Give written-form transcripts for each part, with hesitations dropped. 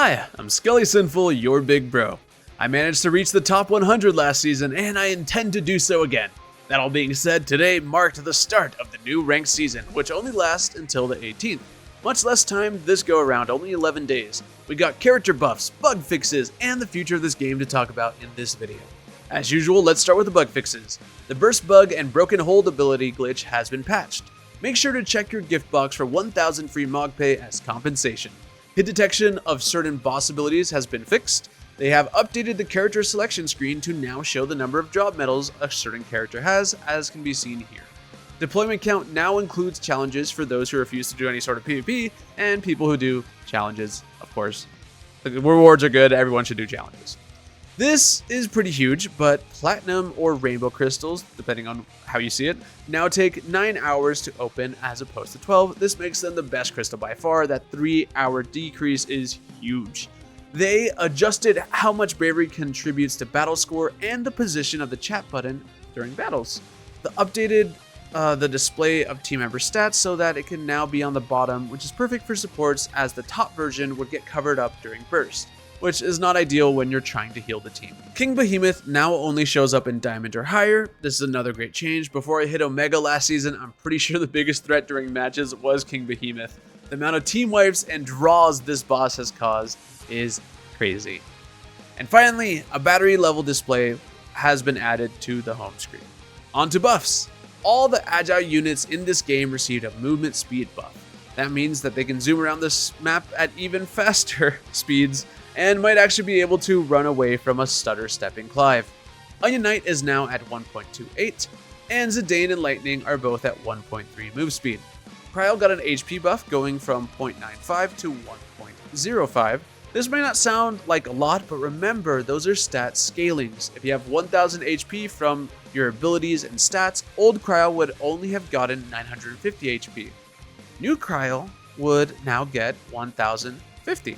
Hi, I'm Skelly Sinful, your big bro. I managed to reach the top 100 last season, and I intend to do so again. That all being said, today marked the start of the new ranked season, which only lasts until the 18th. Much less time this go around, only 11 days. We got character buffs, bug fixes, and the future of this game to talk about in this video. As usual, let's start with the bug fixes. The burst bug and broken hold ability glitch has been patched. Make sure to check your gift box for 1,000 free Mog Pay as compensation. Hit detection of certain boss abilities has been fixed. They have updated the character selection screen to now show the number of job medals a certain character has, as can be seen here. Deployment count now includes challenges for those who refuse to do any sort of PvP, and people who do challenges, of course. The rewards are good, everyone should do challenges. This is pretty huge, but platinum or rainbow crystals, depending on how you see it, now take 9 hours to open as opposed to 12. This makes them the best crystal by far. That 3-hour decrease is huge. They adjusted how much bravery contributes to battle score and the position of the chat button during battles. They updated the display of team member stats so that it can now be on the bottom, which is perfect for supports as the top version would get covered up during burst, which is not ideal when you're trying to heal the team. King Behemoth now only shows up in Diamond or higher. This is another great change. Before I hit Omega last season, I'm pretty sure the biggest threat during matches was King Behemoth. The amount of team wipes and draws this boss has caused is crazy. And finally, a battery level display has been added to the home screen. On to buffs. All the agile units in this game received a movement speed buff. That means that they can zoom around this map at even faster speeds and might actually be able to run away from a stutter-stepping Clive. Onion Knight is now at 1.28, and Zidane and Lightning are both at 1.3 move speed. Cryo got an HP buff going from 0.95 to 1.05. This may not sound like a lot, but remember, those are stat scalings. If you have 1000 HP from your abilities and stats, old Cryo would only have gotten 950 HP. New Cryo would now get 1050.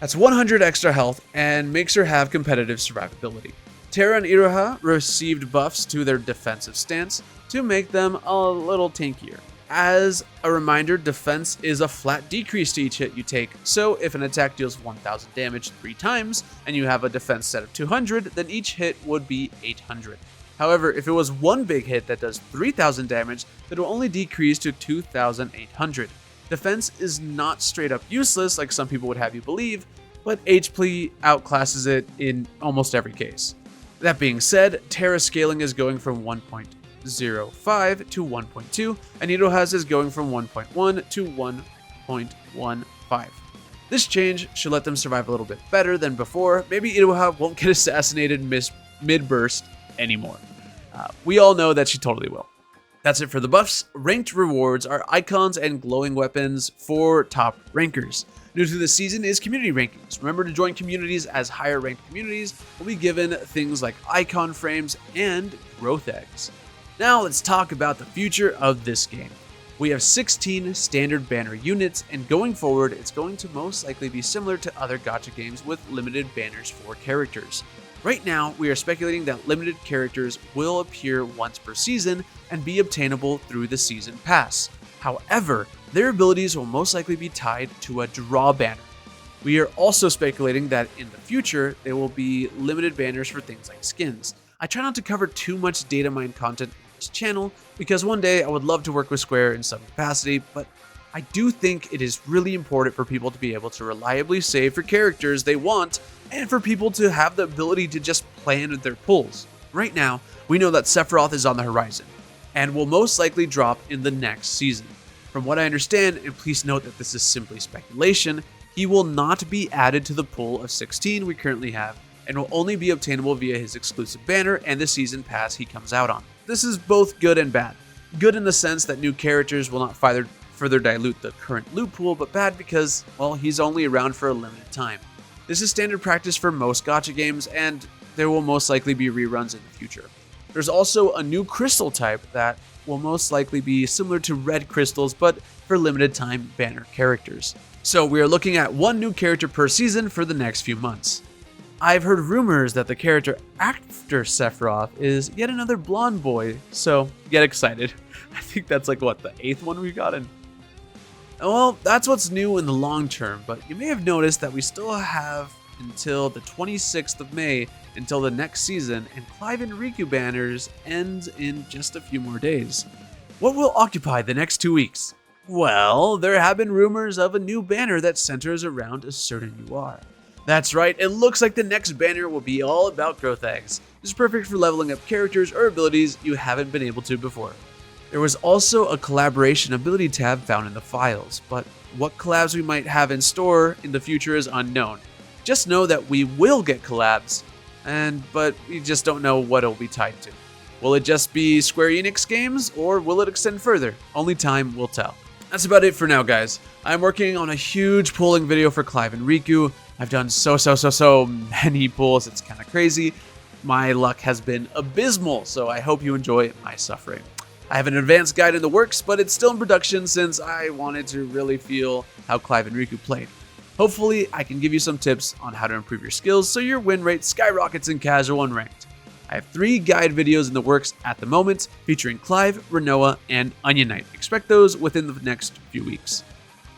That's 100 extra health and makes her have competitive survivability. Terra and Iroha received buffs to their defensive stance to make them a little tankier. As a reminder, defense is a flat decrease to each hit you take, so if an attack deals 1000 damage 3 times and you have a defense set of 200, then each hit would be 800. However, if it was one big hit that does 3000 damage, that will only decrease to 2800. Defense is not straight up useless like some people would have you believe, but HP outclasses it in almost every case. That being said, Terra scaling is going from 1.05 to 1.2, and Iroha's is going from 1.1 to 1.15. This change should let them survive a little bit better than before. Maybe Iroha won't get assassinated mid-burst anymore. We all know that she totally will. That's it for the buffs. Ranked rewards are icons and glowing weapons for top rankers. New to this season is community rankings. Remember to join communities, as higher ranked communities will be given things like icon frames and growth eggs. Now let's talk about the future of this game. We have 16 standard banner units, and going forward it's going to most likely be similar to other gacha games with limited banners for characters. Right now, we are speculating that limited characters will appear once per season and be obtainable through the season pass. However, their abilities will most likely be tied to a draw banner. We are also speculating that in the future, there will be limited banners for things like skins. I try not to cover too much data mine content on this channel because one day I would love to work with Square in some capacity, but I do think it is really important for people to be able to reliably save for characters they want and for people to have the ability to just plan their pulls. Right now, we know that Sephiroth is on the horizon and will most likely drop in the next season. From what I understand, and please note that this is simply speculation, he will not be added to the pool of 16 we currently have and will only be obtainable via his exclusive banner and the season pass he comes out on. This is both good and bad. Good in the sense that new characters will not further dilute the current loot pool, but bad because, well, he's only around for a limited time. This is standard practice for most gacha games, and there will most likely be reruns in the future. There's also a new crystal type that will most likely be similar to red crystals, but for limited time banner characters. So we are looking at one new character per season for the next few months. I've heard rumors that the character after Sephiroth is yet another blonde boy, so get excited. I think that's like, what, the 8th one we've gotten? Well, that's what's new in the long term, but you may have noticed that we still have until the 26th of May until the next season, and Clive and Rikku banners end in just a few more days. What will occupy the next 2 weeks? Well, there have been rumors of a new banner that centers around a certain UR. That's right, it looks like the next banner will be all about growth eggs. This is perfect for leveling up characters or abilities you haven't been able to before. There was also a collaboration ability tab found in the files, but what collabs we might have in store in the future is unknown. Just know that we will get collabs, but we just don't know what it'll be tied to. Will it just be Square Enix games, or will it extend further? Only time will tell. That's about it for now, guys. I'm working on a huge pulling video for Clive and Rikku. I've done so many pulls, it's kind of crazy. My luck has been abysmal, so I hope you enjoy my suffering. I have an advanced guide in the works, but it's still in production since I wanted to really feel how Clive and Rikku played. Hopefully, I can give you some tips on how to improve your skills so your win rate skyrockets in casual and ranked. I have 3 guide videos in the works at the moment, featuring Clive, Rinoa, and Onion Knight. Expect those within the next few weeks.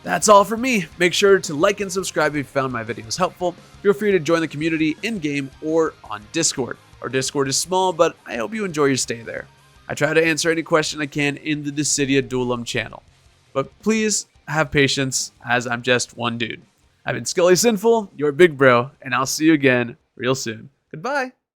That's all from me. Make sure to like and subscribe if you found my videos helpful. Feel free to join the community in-game or on Discord. Our Discord is small, but I hope you enjoy your stay there. I try to answer any question I can in the Dissidia Duellum channel. But please have patience, as I'm just one dude. I've been Skully Sinful, your big bro, and I'll see you again real soon. Goodbye!